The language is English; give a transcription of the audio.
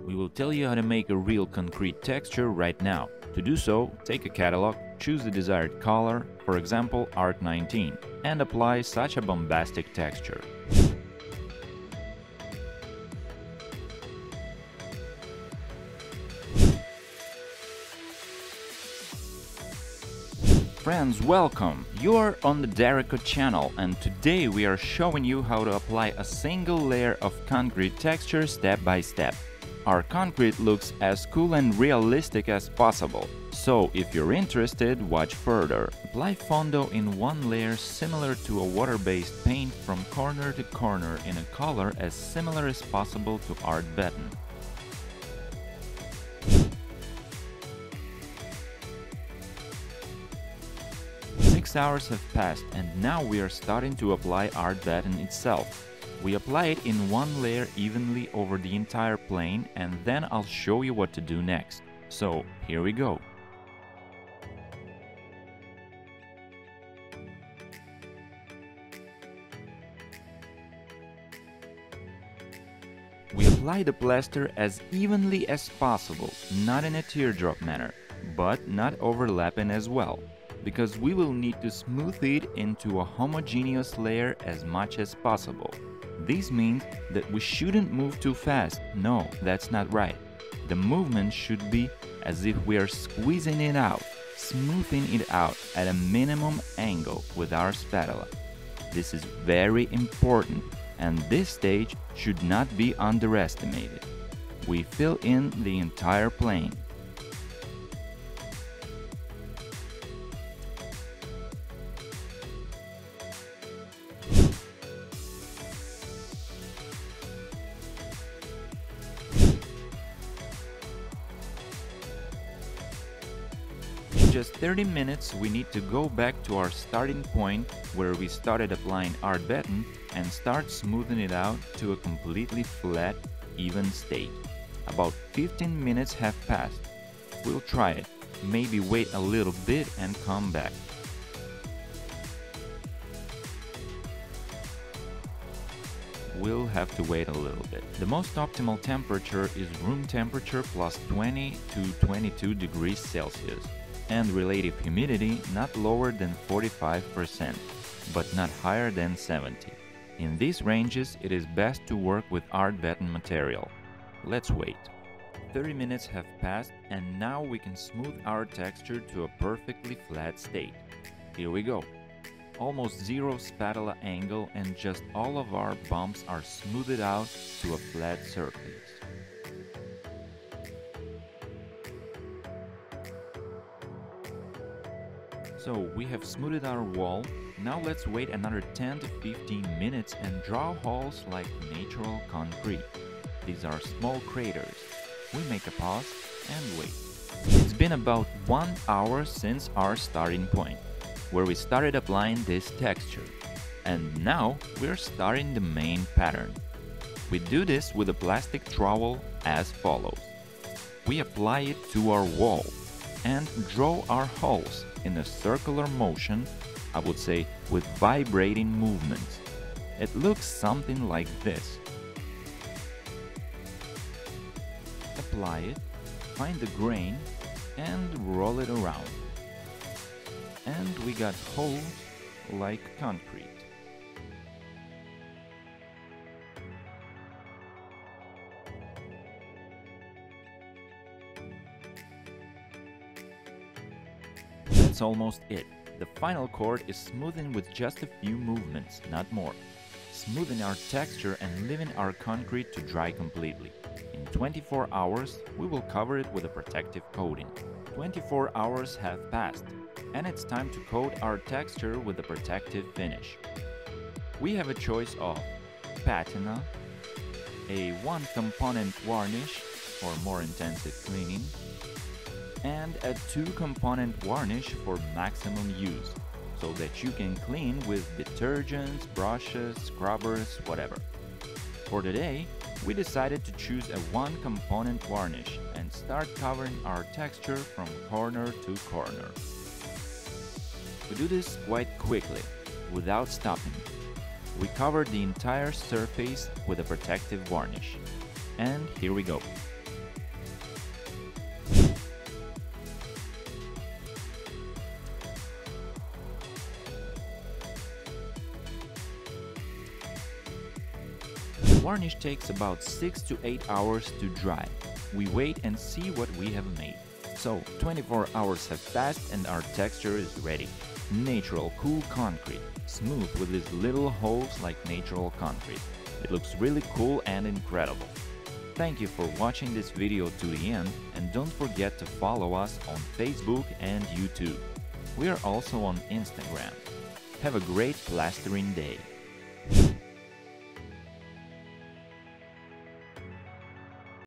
We will tell you how to make a real concrete texture right now. To do so, take a catalog, choose the desired color, for example ART 19, and apply such a bombastic texture. Friends, welcome! You are on the Daricco channel, and today we are showing you how to apply a single layer of concrete texture step by step. Our concrete looks as cool and realistic as possible, so if you're interested, watch further. Apply Fondo in one layer similar to a water-based paint from corner to corner in a color as similar as possible to ART Beton. Hours have passed, and now we are starting to apply ART Beton itself. We apply it in one layer evenly over the entire plane, and then I'll show you what to do next. So here we go. We apply the plaster as evenly as possible, not in a teardrop manner, but not overlapping as well, because we will need to smooth it into a homogeneous layer as much as possible. This means that we shouldn't move too fast. No, that's not right. The movement should be as if we are squeezing it out, smoothing it out at a minimum angle with our spatula. This is very important, and this stage should not be underestimated. We fill in the entire plane. In just 30 minutes, we need to go back to our starting point where we started applying ART Beton and start smoothing it out to a completely flat, even state. About 15 minutes have passed. We'll try it, maybe wait a little bit and come back. We'll have to wait a little bit. The most optimal temperature is room temperature plus 20 to 22 degrees Celsius, and relative humidity not lower than 45%, but not higher than 70. In these ranges, it is best to work with ART Beton material. Let's wait. 30 minutes have passed, and now we can smooth our texture to a perfectly flat state. Here we go. Almost zero spatula angle, and just all of our bumps are smoothed out to a flat surface. So we have smoothed our wall. Now let's wait another 10 to 15 minutes and draw holes like natural concrete. These are small craters. We make a pause and wait. It's been about 1 hour since our starting point, where we started applying this texture. And now we're starting the main pattern. We do this with a plastic trowel as follows. We apply it to our wall and draw our holes in a circular motion, I would say with vibrating movements. It looks something like this. Apply it, find the grain, and roll it around. And we got holes like concrete. That's almost it. The final chord is smoothing with just a few movements, not more. Smoothing our texture and leaving our concrete to dry completely. In 24 hours, we will cover it with a protective coating. 24 hours have passed, and it's time to coat our texture with a protective finish. We have a choice of patina, a one-component varnish for more intensive cleaning, and a two-component varnish for maximum use, so that you can clean with detergents, brushes, scrubbers, whatever. For today, we decided to choose a one-component varnish and start covering our texture from corner to corner. We do this quite quickly, without stopping. We cover the entire surface with a protective varnish. And here we go. varnish takes about 6 to 8 hours to dry. We wait and see what we have made. So, 24 hours have passed and our texture is ready. Natural cool concrete, smooth with these little holes like natural concrete. It looks really cool and incredible. Thank you for watching this video to the end, and don't forget to follow us on Facebook and YouTube. We are also on Instagram. Have a great plastering day!